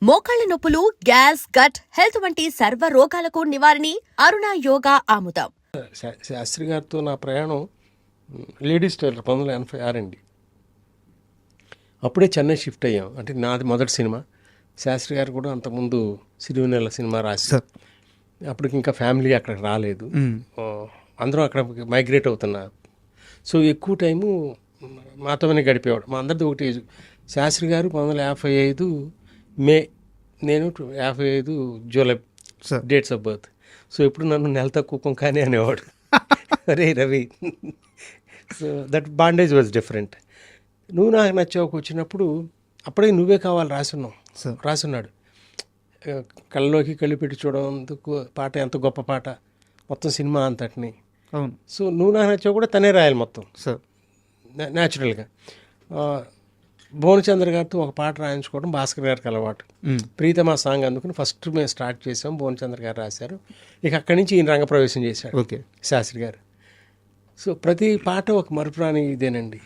మోకాళ్ల నొప్పులు, gas, gut health వంటి సర్వ రోగాలకు నివారణి అరుణ యోగా ఆముదం. శాస్త్రి గారితో నా ప్రయాణం లేడీస్ టైలర్ 1986 అండి. అప్పుడే చెన్నై షిఫ్ట్ అయ్యాం. అంటే నాది మొదటి సినిమా. శాస్త్రి గారు కూడా అంతకుముందు సిరివెన్నెల సినిమా రాశారు. అప్పటికి ఇంకా ఫ్యామిలీ అక్కడికి రాలేదు. అందరం అక్కడ మైగ్రేట్ అవుతున్నారు. సో ఎక్కువ టైము మాతోనే గడిపేవాడు. మా అందరిది ఒకటి ఏజ్. శాస్త్రి గారు 1955 మే, నేను 55 July dates of birth. So ఎప్పుడు నన్ను నెల తక్కువ కానీ అనేవాడు. అరే Ravi. So that bondage was different. నువ్వు నాకు నచ్చావుకు వచ్చినప్పుడు అప్పుడే నువ్వే కావాలి రాసున్నాడు. కళ్ళలోకి కళ్ళు పెట్టి చూడడందుకు పాట ఎంత గొప్ప పాట, మొత్తం సినిమా అంతటిని. అవును. సో నువ్వు నాకు నచ్చావు కూడా తనే రాయాలి మొత్తం న్యాచురల్గా. భువనచంద్ర గారితో ఒక పాట రాయించుకోవడం భాస్కర్ గారికి అలవాటు. ప్రీతమా సాంగ్ అందుకుని ఫస్ట్ మేము స్టార్ట్ చేసాం. భువనచంద్ర గారు రాశారు. ఇక అక్కడి నుంచి ఈయన రంగప్రవేశం చేశాడు. ఓకే, శాస్త్రి గారు. సో ప్రతి పాట ఒక మరుపురాని ఇదేనండి.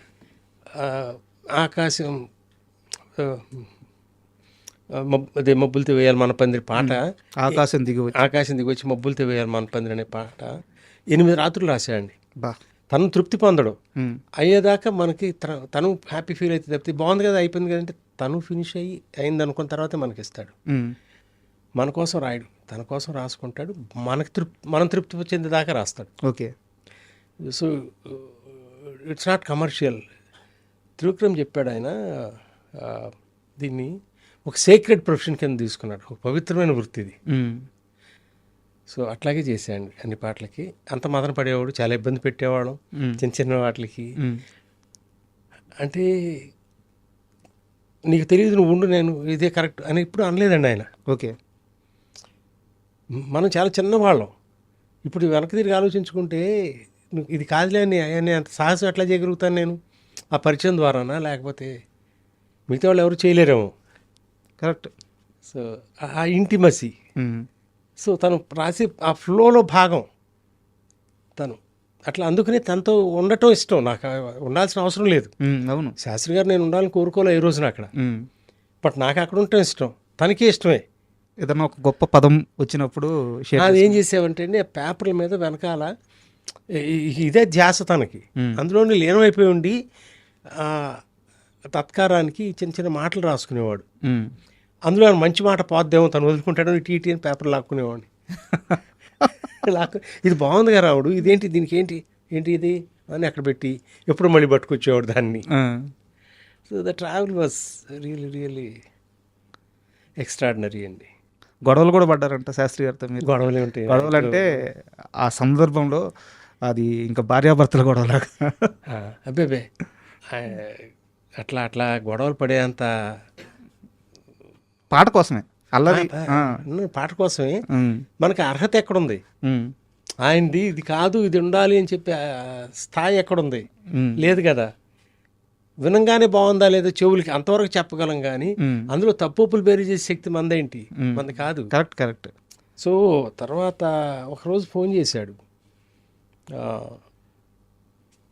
ఆకాశం అదే మబ్బులతో వేయాలి మన పందిరి పాట, ఆకాశం దిగి వచ్చి మబ్బులతో వేయాలి మన పందిరి అనే పాట 8 రాత్రులు రాశాడండి. తను తృప్తి పొందడం అయ్యేదాకా మనకి తను హ్యాపీ ఫీల్ అయితే తప్పితే బాగుంది కదా అయిపోయింది కదంటే తను ఫినిష్ అయింది అనుకున్న తర్వాతే మనకి ఇస్తాడు. మన కోసం రాయడు, తన కోసం రాసుకుంటాడు. మనం తృప్తి చెందేదాకా రాస్తాడు. Okay. So it's not commercial. Trivikram చెప్పాడు ఆయన, దీన్ని ఒక సేక్రెడ్ ప్రొఫెషన్ కింద తీసుకున్నాడు, ఒక పవిత్రమైన వృత్తి ఇది. సో అట్లాగే చేశాడు అన్ని పాటలకి. అంత మదన పడేవాడు, చాలా ఇబ్బంది పెట్టేవాడు చిన్న చిన్న వాటికి. అంటే నీకు తెలియదు, నువ్వు ఉండు, నేను ఇదే కరెక్ట్ అని ఇప్పుడు అనలేదండి ఆయన. ఓకే. మనం చాలా చిన్నవాళ్ళం. ఇప్పుడు వెనక్కి తిరిగి ఆలోచించుకుంటే ఇది కాదులే అని అంత సాహసం ఎట్లా చేయగలుగుతాను నేను? ఆ పరిచయం ద్వారానా, లేకపోతే మిగతా వాళ్ళు ఎవరు చేయలేరేమో. కరెక్ట్. సో ఆ ఇంటిమసీ. సో తను రాసి ఆ ఫ్లోలో భాగం తను అట్లా. అందుకని తనతో ఉండటం ఇష్టం. నాకు ఉండాల్సిన అవసరం లేదు. అవును, శాస్త్రి గారు నేను ఉండాలని కోరుకోలే ఏ రోజున అక్కడ. బట్ నాకు అక్కడ ఉండటం ఇష్టం, తనకి ఇష్టమే. ఏదన్నా ఒక గొప్ప పదం వచ్చినప్పుడు అది ఏం చేసావంటే అండి, ఆ పేపర్ల మీద వెనకాల ఇదే ధ్యాస తనకి. అందులోనే లీనమైపోయి ఉండి తత్కారానికి చిన్న చిన్న మాటలు రాసుకునేవాడు. అందులో మంచి మాట పోద్దేమో తను వదులుకుంటాడని టీటీ అని పేపర్ లాక్కునేవాడిని. ఇది బాగుందిగా రావుడు, ఇదేంటి, దీనికి ఏంటి ఇది అని అక్కడ పెట్టి ఎప్పుడు మళ్ళీ పట్టుకొచ్చేవాడు దాన్ని. So the travel was really really extraordinary అండి. గొడవలు కూడా పడ్డారంట శాస్త్రి గారితో మీరు? గొడవలు ఉంటాయి. గొడవలు అంటే ఆ సందర్భంలో అది ఇంకా భార్యాభర్తల గొడవలాగా? అబ్బే అట్లా గొడవలు పడేంత పాట కోసమే, అల్లరి పాట కోసమే. మనకి అర్హత ఎక్కడుంది? ఆయనది ఇది కాదు, ఇది ఉండాలి అని చెప్పి స్థాయి ఎక్కడుంది? లేదు కదా. వినంగానే బాగుందా లేదా చెవులకి అంతవరకు చెప్పగలం కానీ అందులో తప్పులు బేరీ చేసే శక్తి మందేంటి? మంది కాదు. కరెక్ట్. సో తర్వాత ఒకరోజు ఫోన్ చేశాడు.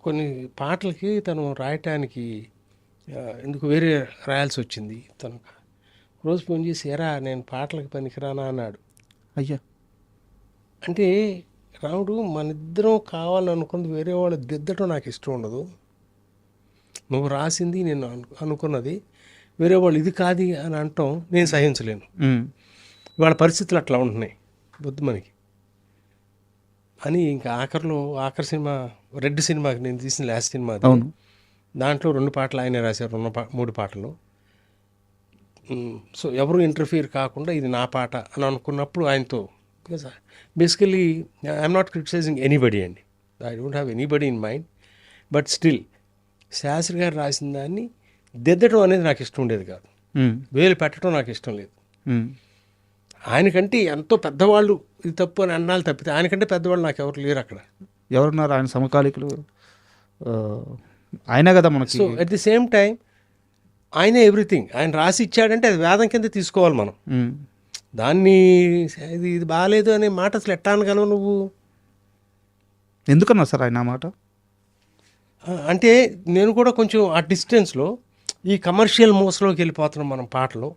కొన్ని పాటలకి తను రాయటానికి ఎందుకు వేరే రాయాల్సి వచ్చింది. తను రోజు ఫోన్ చేసి, ఎరా నేను పాటలకు పనికిరానా అన్నాడు. అయ్యా, అంటే రాముడు, మన ఇద్దరం కావాలనుకుంది వేరే వాళ్ళు దిద్దటం నాకు ఇష్టం ఉండదు. నువ్వు రాసింది నేను అనుకున్నది వేరే వాళ్ళు ఇది కాదు అని అనటం నేను సహించలేను. వాళ్ళ పరిస్థితులు అట్లా ఉంటున్నాయి వద్దు మనకి అని. ఇంకా ఆఖరి సినిమా రెడ్ సినిమాకి నేను తీసిన లాస్ట్ సినిమా, దాంట్లో 2 పాటలు ఆయనే రాశారు, 3 పాటలు. సో ఎవరు ఇంటర్ఫియర్ కాకుండా ఇది నా పాట అని అనుకున్నప్పుడు ఆయనతో, basically I'm not criticizing anybody అండి, I don't have anybody in mind. But still Shastri garu రాసిన దాన్ని దిద్దటం అనేది నాకు ఇష్టం ఉండేది కాదు, వేలు పెట్టడం నాకు ఇష్టం లేదు. ఆయనకంటే ఎంతో పెద్దవాళ్ళు ఇది తప్పు అని అన్నాళ్ళు తప్పితే ఆయనకంటే పెద్దవాళ్ళు నాకు ఎవరు లేరు అక్కడ. ఎవరున్నారు ఆయన సమకాలికులు? ఆయనే కదా మనకి. So at the same time ఆయనే ఎవ్రీథింగ్. ఆయన రాసి ఇచ్చాడంటే అది వేదం కింద తీసుకోవాలి మనం. దాన్ని ఇది బాగాలేదు అనే మాట అసలు ఎట్టా అనగలవు నువ్వు? ఎందుకన్నా సార్ ఆయన మాట? అంటే నేను కూడా కొంచెం ఆ డిస్టెన్స్లో ఈ కమర్షియల్ మోసలోకి వెళ్ళిపోతున్నాం మనం పాటలు.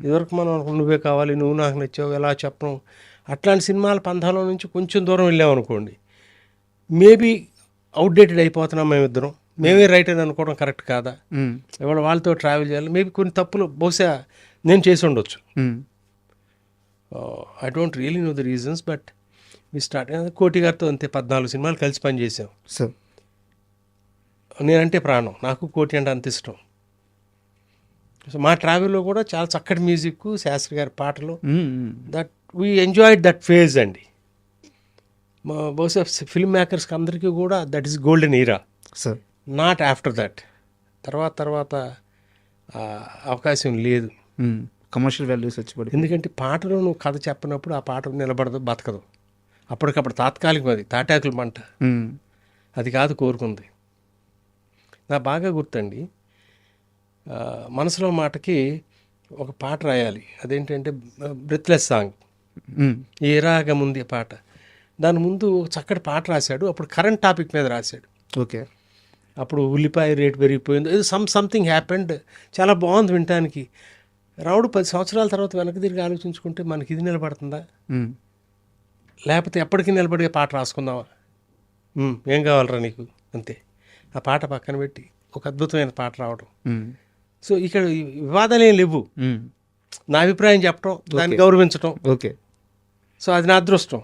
ఇదివరకు మనం నువ్వే కావాలి, నువ్వు నాకు నచ్చావు, ఎలా చెప్పడం, అట్లాంటి సినిమాల పంథాలో నుంచి కొంచెం దూరం వెళ్ళామనుకోండి, మేబీ అవుట్డేటెడ్ అయిపోతున్నాం మేమిద్దరం. మేమే రైట్ అని అనుకోవడం కరెక్ట్ కాదా, ఇవాళ వాళ్ళతో ట్రావెల్ చేయాలి, మేబీ కొన్ని తప్పులు బహుశా నేను చేసి ఉండొచ్చు. I don't really know the reasons, but we start. Koti గారితో అంతే 14 సినిమాలు కలిసి పనిచేసాం. నేనంటే ప్రాణం, నాకు కోటి అంటే అంత ఇష్టం. సో మా ట్రావెల్లో కూడా చాలా చక్కటి మ్యూజిక్, శాస్త్రి గారి పాటలు, that we enjoyed that phase అండి. బహుశా ఫిల్మ్ మేకర్స్కి అందరికీ కూడా that is golden era, not after that. తర్వాత అవకాశం లేదు. కమర్షియల్ వాల్యూస్ వచ్చి పడి, ఎందుకంటే పాటలో నువ్వు కథ చెప్పినప్పుడు ఆ పాట నిలబడదు, బతకదు. అప్పటికప్పుడు తాత్కాలికం, అది తాటాకుల మంట, అది కాదు కోరుకుంది. నాకు బాగా గుర్తండి, మనసులో మాటకి ఒక పాట రాయాలి, అదేంటంటే బ్రెత్లెస్ సాంగ్, ఏ రాగం ఉంది పాట. దాని ముందు ఒక చక్కటి పాట రాశాడు, అప్పుడు కరెంట్ టాపిక్ మీద రాశాడు. ఓకే. అప్పుడు ఉల్లిపాయ రేటు పెరిగిపోయింది, ఇది సంథింగ్ హ్యాపెండ్, చాలా బాగుంది వినటానికి. రావుడు 10 సంవత్సరాల తర్వాత వెనక్కి తిరిగి ఆలోచించుకుంటే మనకి ఇది నిలబడుతుందా, లేకపోతే ఎప్పటికీ నిలబడే పాట రాసుకుందామా, ఏం కావాలరా నీకు, అంతే. ఆ పాట పక్కన పెట్టి ఒక అద్భుతమైన పాట రావడం. సో ఇక్కడ వివాదాలు ఏం లేవు, నా అభిప్రాయం చెప్పడం, దాన్ని గౌరవించడం. ఓకే. సో అది నా అదృష్టం.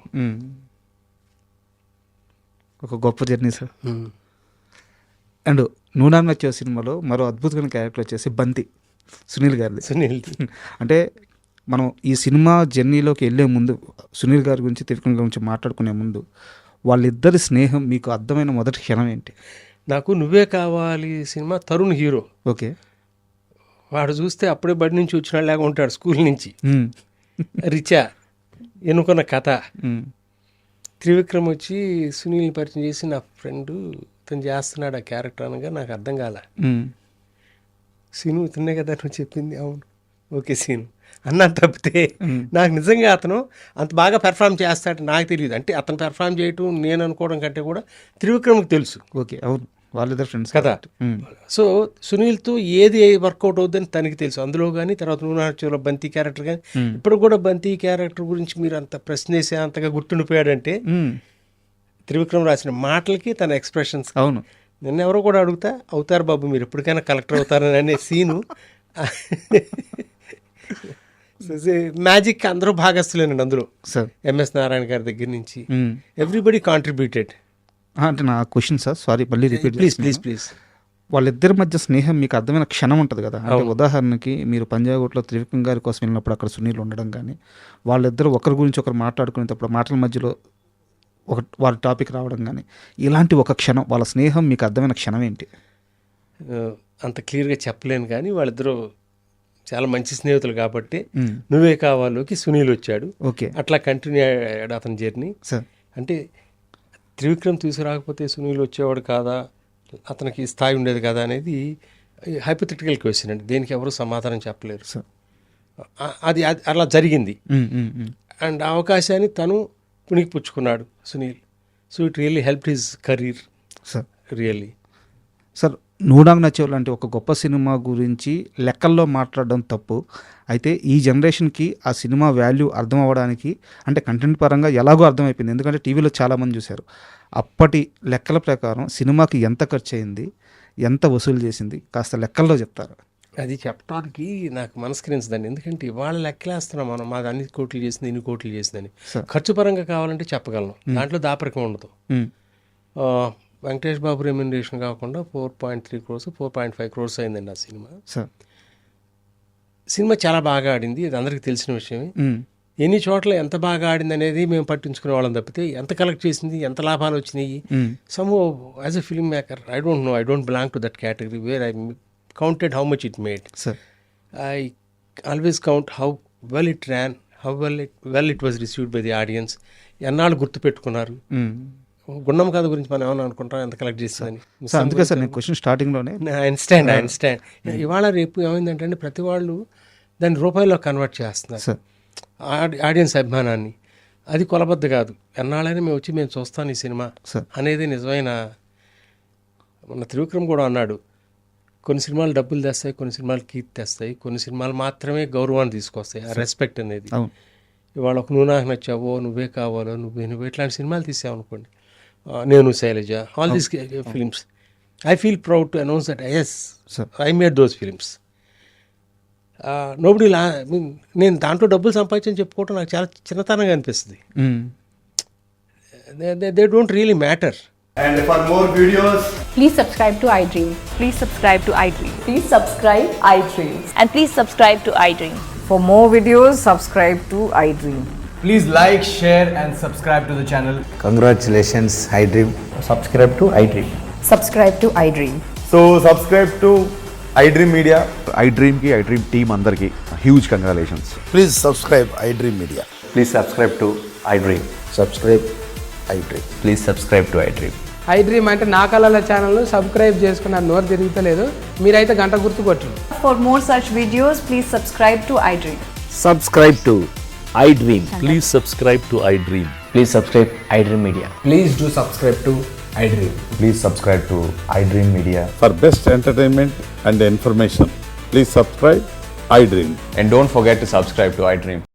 ఒక గొప్ప జర్నీ సార్. అండ్ నూనాం నచ్చే సినిమాలో మరో అద్భుతమైన క్యారెక్టర్ వచ్చేసి బంతి, సునీల్ గారిది. సునీల్ అంటే మనం ఈ సినిమా జర్నీలోకి వెళ్ళే ముందు, సునీల్ గారి గురించి, త్రివిక్రమ్ గురించి మాట్లాడుకునే ముందు, వాళ్ళిద్దరి స్నేహం మీకు అర్థమైన మొదటి క్షణం ఏంటి? నాకు నువ్వే కావాలి సినిమా, తరుణ్ హీరో. ఓకే. వాడు చూస్తే అప్పుడే బడి నుంచి వచ్చినలాగా ఉంటాడు, స్కూల్ నుంచి. రిచా, ఎన్నుకున్న కథ. త్రివిక్రమ్ వచ్చి సునీల్ని పరిచయం చేసి, నా ఫ్రెండు ఇతను చేస్తున్నాడు ఆ క్యారెక్టర్ అనగా నాకు అర్థం కాల. సీను ఇతనే కదా నువ్వు చెప్పింది, అవును ఓకే సీను అన్నా తప్పితే నాకు నిజంగా అతను అంత బాగా పెర్ఫామ్ చేస్తాడు నాకు తెలియదు. అంటే అతను పెర్ఫామ్ చేయటం నేను అనుకోవడం కంటే కూడా త్రివిక్రమ్కి తెలుసు. ఓకే, అవును, వాళ్ళిద్దరు ఫ్రెండ్స్ కదా. సో సునీల్తో ఏది వర్కౌట్ అవుద్దని తనకి తెలుసు. అందులో కానీ తర్వాత నూనెలో బంతి క్యారెక్టర్ కానీ, ఇప్పుడు కూడా బంతి క్యారెక్టర్ గురించి మీరు అంత ప్రశ్న వేసే అంతగా గుర్తుండిపోయాడంటే త్రివిక్రమ్ రాసిన మాటలకి తన ఎక్స్ప్రెషన్స్. అవును, నిన్న ఎవరో కూడా అడుగుతా, అవుతారు బాబు మీరు ఎప్పటికైనా కలెక్టర్ అవుతారని అనే సీను. మ్యాజిక్ అందరూ భాగస్తులేనండి అందులో. ఎంఎస్ నారాయణ గారి దగ్గర నుంచి ఎవ్రీబడి కాంట్రిబ్యూటెడ్. అంటే నా క్వశ్చన్ సార్, సారీ మళ్ళీ రిపీట్ ప్లీజ్. వాళ్ళిద్దరి మధ్య స్నేహం మీకు అర్థమైన క్షణం ఉంటుంది కదా. అంటే ఉదాహరణకి మీరు పంజాగుట్లో త్రివిక్రమ్ గారి కోసం వెళ్ళినప్పుడు అక్కడ సునీల్ ఉండడం కానీ, వాళ్ళిద్దరు ఒకరి గురించి ఒకరు మాట్లాడుకునేటప్పుడు మాటల మధ్యలో వారి టాపిక్ రావడం కానీ, ఇలాంటి ఒక క్షణం, వాళ్ళ స్నేహం మీకు అర్థమైన క్షణం ఏంటి? అంత క్లియర్గా చెప్పలేను కానీ వాళ్ళిద్దరూ చాలా మంచి స్నేహితులు కాబట్టి నువ్వే కావాలోకి సునీల్ వచ్చాడు. ఓకే, అట్లా కంటిన్యూ అయ్యాడు అతని జర్నీ. అంటే త్రివిక్రమ్ తీసుకురాకపోతే సునీల్ వచ్చేవాడు కాదా, అతనికి స్థాయి ఉండేది కదా అనేది హైపోథెటికల్ క్వశ్చన్ అండి, దేనికి ఎవరు సమాధానం చెప్పలేరు. అది అలా జరిగింది. అండ్ ఆ అవకాశాన్ని తను పుణికిపుచ్చుకున్నాడు Sunil. So it really help his career really. Sir, నూడాంగ్ నచ్చే లాంటి ఒక గొప్ప సినిమా గురించి లెక్కల్లో మాట్లాడడం తప్పు. అయితే ఈ జనరేషన్కి ఆ సినిమా వాల్యూ అర్థం అవ్వడానికి, అంటే కంటెంట్ పరంగా ఎలాగో అర్థమైపోయింది, ఎందుకంటే టీవీలో చాలామంది చూశారు. అప్పటి లెక్కల ప్రకారం సినిమాకి ఎంత ఖర్చు అయింది, ఎంత వసూలు చేసింది, కాస్త లెక్కల్లో చెప్తారు? అది చెప్పడానికి నాకు మనస్కరించదండి, ఎందుకంటే ఇవాళ లెక్కలేస్తున్నాం మనం, మాది అన్ని కోట్లు చేసింది, ఇన్ని కోట్లు చేసిందని. ఖర్చు పరంగా కావాలంటే చెప్పగలను, దాంట్లో దాపరికం ఉండదు. వెంకటేష్ బాబు రెమ్యునరేషన్ కాకుండా 4.3 crores 4.5 crores అయిందండి ఆ సినిమా. సినిమా చాలా బాగా ఆడింది, అది అందరికీ తెలిసిన విషయమే. ఎన్ని చోట్ల ఎంత బాగా ఆడింది అనేది మేము పట్టించుకునే వాళ్ళం తప్పితే ఎంత కలెక్ట్ చేసింది, ఎంత లాభాలు వచ్చినాయి, some as a film maker I don't know, I don't belong to that category where I counted how much it made. I always count how well it ran, how well it was received by the audience. ఎన్నాళ్ళు గుర్తుపెట్టుకున్నారు. గుండం కథ గురించి మనం ఏమన్నా అనుకుంటాం ఎంత collect చేస్తుందని. అందుకే sir నేను క్వశ్చన్ స్టార్టింగ్లోనే ఐ అండర్స్టాండ్. ఇవాళ రేపు ఏమైందంటే ప్రతి వాళ్ళు దాన్ని రూపాయల్లో కన్వర్ట్ చేస్తున్నారు ఆడియన్స్ అభిమానాన్ని. అది కొలబద్ద కాదు, ఎన్నాళ్ళైనా మేము వచ్చి మేము చూస్తాను ఈ సినిమా అనేది నిజమైన. మన త్రివిక్రమ్ కూడా అన్నాడు, కొన్ని సినిమాలు డబ్బులు తెస్తాయి, కొన్ని సినిమాలు కీర్తి తెస్తాయి, కొన్ని సినిమాలు మాత్రమే గౌరవాన్ని తీసుకొస్తాయి, ఆ రెస్పెక్ట్ అనేది. అవును. ఇవాళ ఒక నువ్వు నాకు నచ్చావో, నువ్వే కావాలో, నువ్వు ఇట్లాంటి సినిమాలు తీసావనుకోండి, Nenu Sailaja, all these films, I feel proud to announce that yes I made those films. Nobody నేను దాంట్లో డబ్బులు సంపాదించని చెప్పుకోవటం నాకు చాలా చిన్నతనంగా అనిపిస్తుంది. They don't really matter. And for more videos, Please subscribe to iDream. Please subscribe to iDream. Please subscribe iDream. And please subscribe to iDream. For more videos, subscribe to iDream. please like, share and subscribe to the channel. Congratulations, iDream. Subscribe to iDream. Subscribe to iDream. So subscribe to iDream Media. iDream ki iDream team andarki huge congratulations. Please subscribe iDream Media. Please subscribe to iDream. Subscribe iDream. Please subscribe to iDream. iDream అంటే నా కళల channel subscribe చేసుకున్న నోరు తిరుగుతలేదు, మీరైతే గంట గుర్తు కొట్టండి. For more such videos, please subscribe to iDream. Subscribe to iDream. Please subscribe to iDream. Please subscribe iDream Media. Please do subscribe to iDream. Please subscribe to iDream Media. For best entertainment and information, please subscribe iDream. And don't forget to subscribe to iDream.